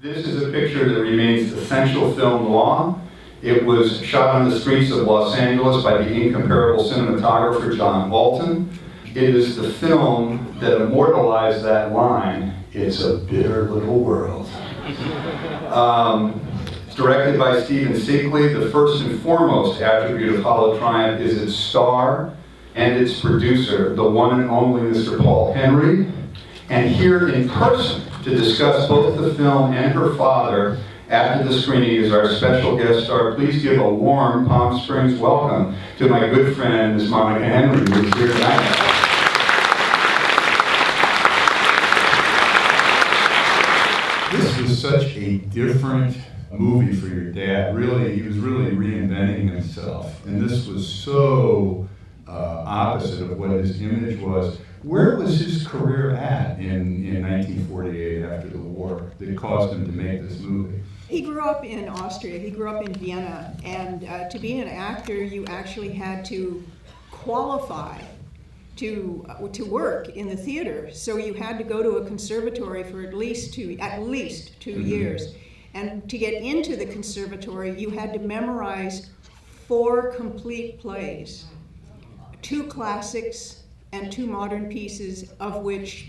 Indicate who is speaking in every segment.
Speaker 1: This is a picture that remains essential film noir. It was shot on the streets of Los Angeles by the incomparable cinematographer John Walton. It is the film that immortalized that line, "It's a bitter little world." It's directed by Stephen Seekley. The first and foremost attribute of Hollow Triumph is its star and its producer, the one and only Mr. Paul Henreid. And here in person to discuss both the film and her father after the screening is our special guest star. Please give a warm Palm Springs welcome to my good friend, Ms. Monika Henreid, who's here tonight. This was such a different movie for your dad. Really, he was really reinventing himself. And this was so opposite of what his image was. Where was his career at in 1948 after the war that caused him to make this movie?
Speaker 2: He grew up in Austria. He grew up in Vienna. And to be an actor, you actually had to qualify to work in the theater. So you had to go to a conservatory for at least two years. And to get into the conservatory, you had to memorize 4 complete plays, 2 classics and 2 modern pieces, of which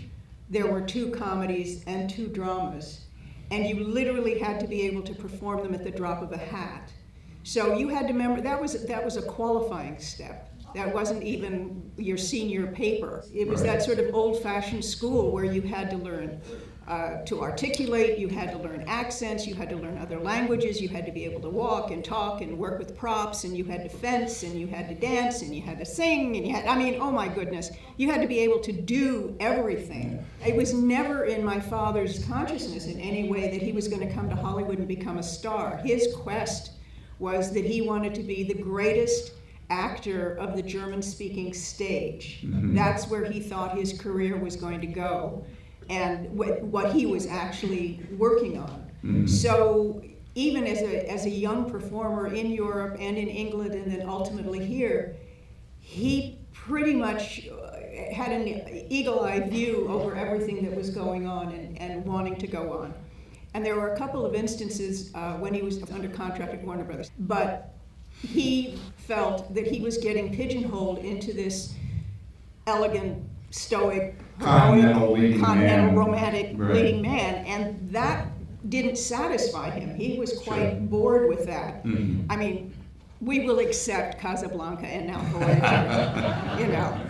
Speaker 2: there were 2 comedies and 2 dramas. And you literally had to be able to perform them at the drop of a hat. So you had to remember, that was a qualifying step. That wasn't even your senior paper. It was that sort of old-fashioned school where you had to learn to articulate, you had to learn accents, you had to learn other languages, you had to be able to walk and talk and work with props, and you had to fence, and you had to dance, and you had to sing, and oh my goodness, you had to be able to do everything. It was never in my father's consciousness in any way that he was going to come to Hollywood and become a star. His quest was that he wanted to be the greatest actor of the German-speaking stage. Mm-hmm. That's where he thought his career was going to go, and what he was actually working on. Mm-hmm. So even as a young performer in Europe and in England and then ultimately here, he pretty much had an eagle-eye view over everything that was going on and wanting to go on. And there were a couple of instances when he was under contract at Warner Brothers, but he felt that he was getting pigeonholed into this elegant, stoic,
Speaker 1: continental
Speaker 2: romantic leading man, and that didn't satisfy him. He was quite bored with that. Mm-hmm. I mean, we will accept Casablanca and now Voyager,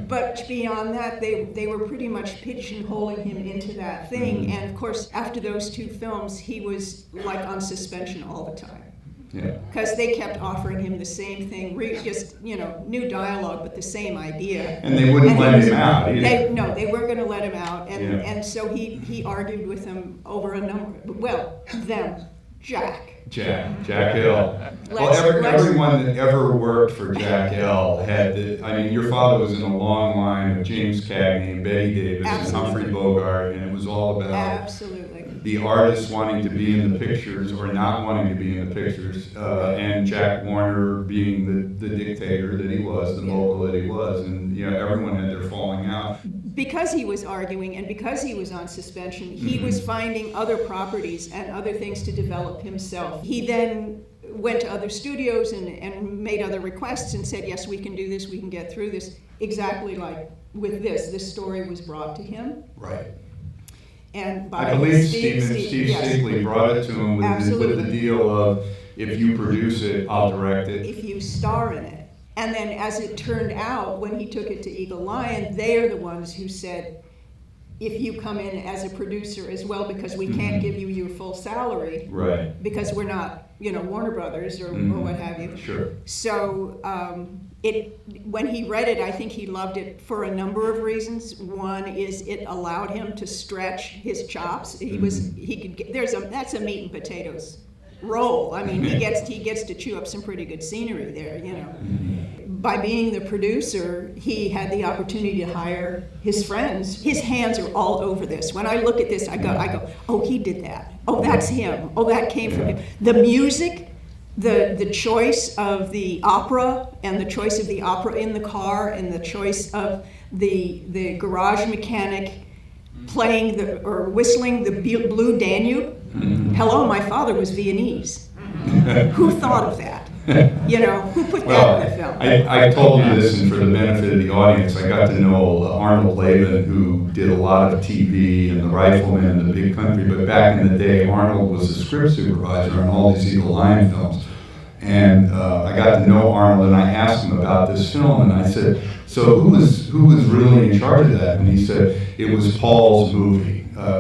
Speaker 2: But beyond that, they were pretty much pigeonholing him into that thing. Mm-hmm. And of course, after those 2 films, he was like on suspension all the time. Because they kept offering him the same thing, just new dialogue, but the same idea.
Speaker 1: And they wouldn't let him out.
Speaker 2: They weren't going to let him out, and so he argued with them over a number. Well, Jack
Speaker 1: Hill. Everyone that ever worked for Jack Hill had your father was in a long line of James Cagney and Betty Davis and Humphrey Bogart, and it was all about the artist wanting to be in the pictures or not wanting to be in the pictures, and Jack Warner being the dictator that he was, the mogul that he was, and everyone had their falling out.
Speaker 2: Because he was arguing and because he was on suspension, he was finding other properties and other things to develop himself. He then went to other studios and made other requests and said, yes, we can do this, we can get through this. Exactly like with this story was brought to him.
Speaker 1: Right.
Speaker 2: And
Speaker 1: I believe Steve Seekley brought it to him with the deal of, if you produce it, I'll direct it.
Speaker 2: If you star in it. And then as it turned out, when he took it to Eagle Lion, they are the ones who said, if you come in as a producer as well, because we can't give you your full salary,
Speaker 1: right? Because
Speaker 2: we're not, Warner Brothers or what have you.
Speaker 1: Sure.
Speaker 2: So when he read it, I think he loved it for a number of reasons. One is it allowed him to stretch his chops. That's a meat and potatoes role. I mean, he gets to chew up some pretty good scenery there, By being the producer, he had the opportunity to hire his friends. His hands are all over this. When I look at this, I go, oh, he did that. Oh, that's him. Oh, that came from him. The music, the choice of the opera, and the choice of the opera in the car, and the choice of the garage mechanic playing or whistling the Blue Danube. Hello, my father was Viennese. Who thought of that? You know, who put
Speaker 1: Well,
Speaker 2: that in the film?
Speaker 1: I told you this, and for the benefit of the audience, I got to know Arnold Laban, who did a lot of TV and The Rifleman and The Big Country, but back in the day, Arnold was the script supervisor on all these Eagle Lion films. And I got to know Arnold, and I asked him about this film, and I said, so who was really in charge of that? And he said, it was Paul's movie.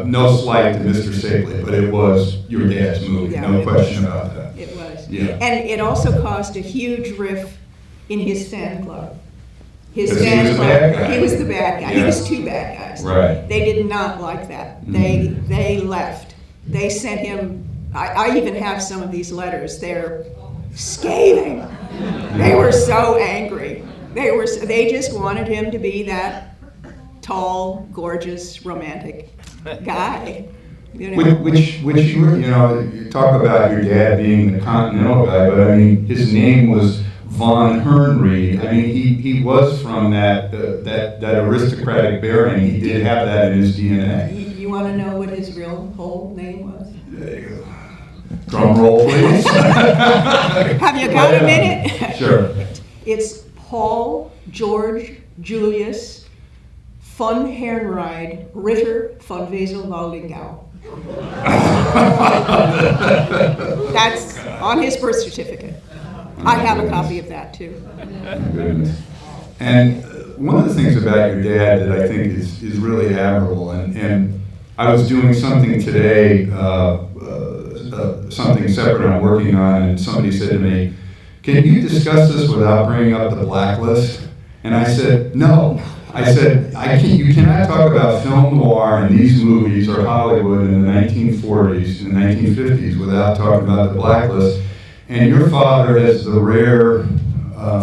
Speaker 1: No slight to Mr. Sabley, but it was your dad's movie,
Speaker 2: Yeah,
Speaker 1: no question about that.
Speaker 2: It was.
Speaker 1: Yeah.
Speaker 2: And it also caused a huge rift in his fan club. His
Speaker 1: 'Cause he
Speaker 2: fan
Speaker 1: was the
Speaker 2: club,
Speaker 1: bad guy.
Speaker 2: he was the bad guy. He
Speaker 1: Yeah.
Speaker 2: was two bad guys.
Speaker 1: Right.
Speaker 2: They did not like that. They left. They sent him, I even have some of these letters. They're scathing. They were so angry. They just wanted him to be that tall, gorgeous, romantic guy. You know?
Speaker 1: Which you were, you talk about your dad being the continental guy, but I mean, his name was Von Henreid. I mean, he was from that aristocratic bearing. He did have that in his DNA.
Speaker 2: You want to know what his real whole name was?
Speaker 1: There you go. Drum roll, please.
Speaker 2: Have you got a minute?
Speaker 1: Sure.
Speaker 2: It's Paul George Julius von Henreid Ritter von Wesel-Waldingau. That's on his birth certificate. I have a copy of that too.
Speaker 1: Goodness. And one of the things about your dad that I think is really admirable, and I was doing something today, something separate I'm working on, and somebody said to me, can you discuss this without bringing up the blacklist? And I said, no. I said, you cannot talk about film noir and these movies or Hollywood in the 1940s and 1950s without talking about the blacklist. And your father has the rare,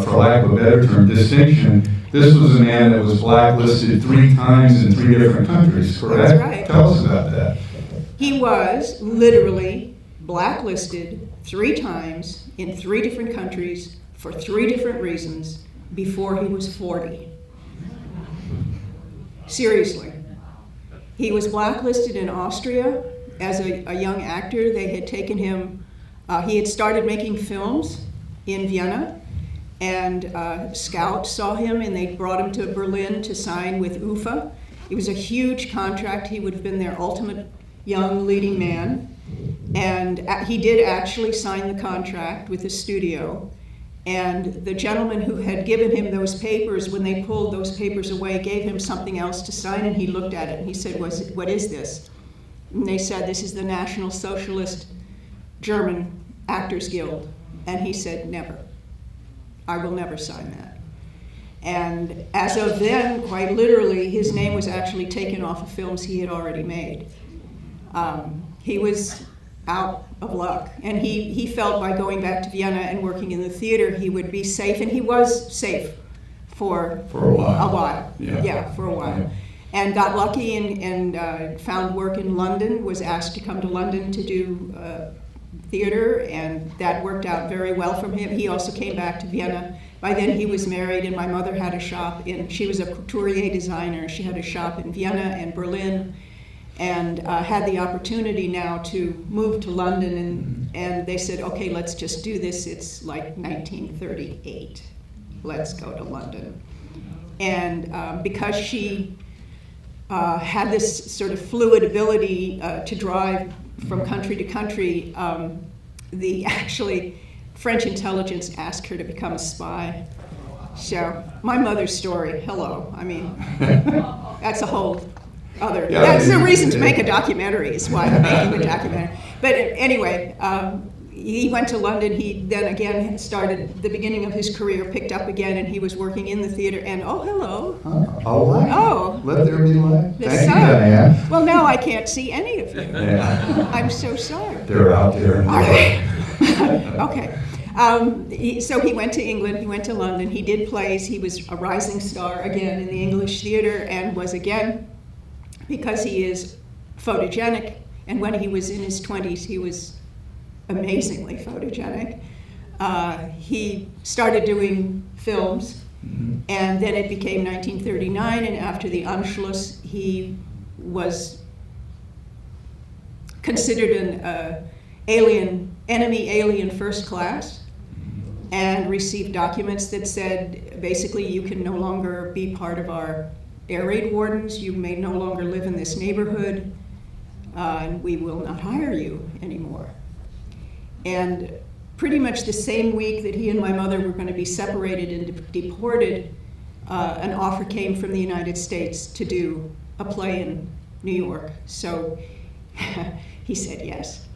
Speaker 1: for lack of a better term, distinction. This was a man that was blacklisted 3 times in 3 different countries, correct?
Speaker 2: That's right.
Speaker 1: Tell us about that.
Speaker 2: He was literally blacklisted 3 times in 3 different countries for 3 different reasons before he was 40. Seriously. He was blacklisted in Austria as a young actor. They had taken him, he had started making films in Vienna, and Scout saw him and they brought him to Berlin to sign with UFA. It was a huge contract. He would have been their ultimate young leading man. And he did actually sign the contract with the studio. And the gentleman who had given him those papers, when they pulled those papers away, gave him something else to sign, and he looked at it and he said, what is this? And they said, this is the National Socialist German Actors Guild. And he said, never. I will never sign that. And as of then, quite literally, his name was actually taken off of films he had already made. He was out of luck. And he felt by going back to Vienna and working in the theater, he would be safe, and he was safe for
Speaker 1: a while.
Speaker 2: A while. Yeah, for a while.
Speaker 1: Yeah.
Speaker 2: And got lucky and found work in London, was asked to come to London to do theater, and that worked out very well for him. He also came back to Vienna. By then he was married, and my mother had a shop she was a couturier designer. She had a shop in Vienna and Berlin, and had the opportunity now to move to London, and they said, okay, let's just do this. It's like 1938. Let's go to London. And because she had this sort of fluid ability to drive from country to country, actually French intelligence asked her to become a spy. So my mother's story, hello. I mean, that's a whole other, that's the reason to make a documentary, is why I'm making the documentary. But anyway, he went to London. He then again started the beginning of his career, picked up again, and he was working in the theater. And oh, hello.
Speaker 1: All right.
Speaker 2: Oh.
Speaker 1: Let there be light.
Speaker 2: The
Speaker 1: Thank you,
Speaker 2: sun.
Speaker 1: Diane.
Speaker 2: Well, now I can't see any of you.
Speaker 1: Yeah.
Speaker 2: I'm so sorry.
Speaker 1: They're out there.
Speaker 2: All right. Okay. So he went to England, he went to London, he did plays, he was a rising star again in the English theater, and was again, because he is photogenic, and when he was in his 20s, he was amazingly photogenic. He started doing films, and then it became 1939, and after the Anschluss, he was considered an enemy alien first class, and received documents that said, basically, you can no longer be part of our air raid wardens, you may no longer live in this neighborhood, and we will not hire you anymore. And pretty much the same week that he and my mother were going to be separated and deported, an offer came from the United States to do a play in New York. So he said yes.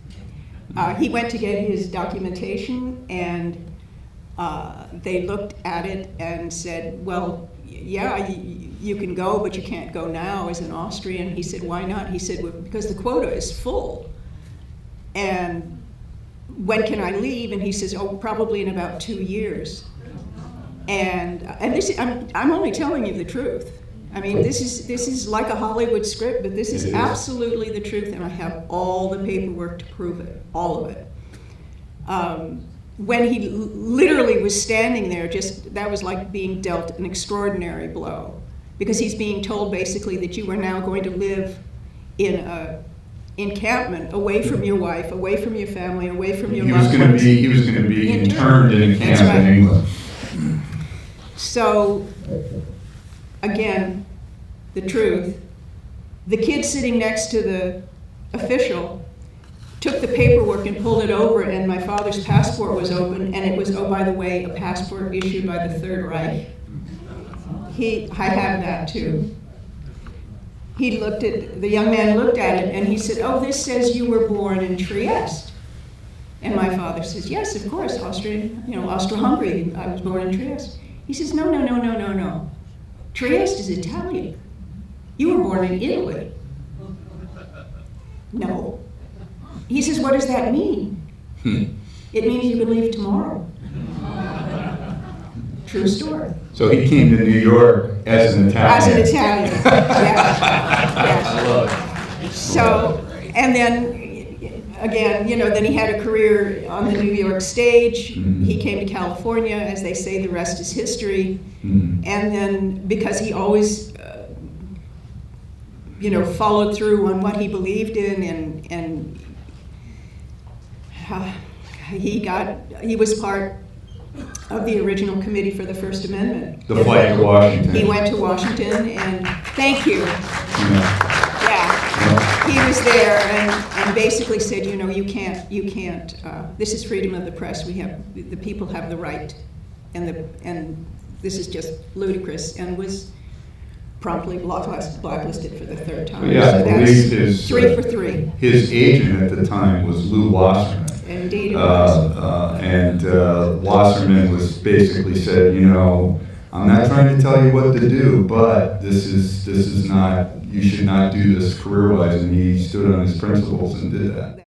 Speaker 2: He went to get his documentation, and they looked at it and said, well, yeah, you can go, but you can't go now as an Austrian. He said, why not? He said, well, because the quota is full. And when can I leave? And he says, oh, probably in about 2 years. And this, I'm only telling you the truth. I mean, this is like a Hollywood script, but this is absolutely the truth, and I have all the paperwork to prove it, all of it. When he literally was standing there, that was like being dealt an extraordinary blow, because he's being told basically that you are now going to live in a encampment, away from your wife, away from your family, away from your loved ones.
Speaker 1: He was going to be interned in a camp in England.
Speaker 2: So, again, the truth. The kid sitting next to the official took the paperwork and pulled it over, and my father's passport was open, and it was, oh, by the way, a passport issued by the Third Reich. I have that too. The young man looked at it, and he said, oh, this says you were born in Trieste. And my father says, yes, of course, Austro-Hungary, I was born in Trieste. He says, no. Trieste is Italian. You were born in Italy. No. He says, what does that mean? It means you can leave tomorrow. True story.
Speaker 1: So he came to New York as an Italian.
Speaker 2: As an Italian, yes.
Speaker 1: I love it.
Speaker 2: So, and then, again, then he had a career on the New York stage. Mm-hmm. He came to California, as they say, the rest is history. Mm-hmm. And then, because he always, followed through on what he believed in, and he was part of the original committee for the First Amendment.
Speaker 1: The flight to Washington.
Speaker 2: He went to Washington, and thank you. Yeah. He was there and basically said, you can't. This is freedom of the press. The people have the right, and this is just ludicrous, and was promptly blacklisted for the third time.
Speaker 1: Yeah,
Speaker 2: so
Speaker 1: I believe his
Speaker 2: 3 for 3.
Speaker 1: His agent at the time was Lou Wasserman.
Speaker 2: Indeed, it was.
Speaker 1: And Wasserman was basically said, I'm not trying to tell you what to do, but this is not. You should not do this career-wise, and he stood on his principles and did that.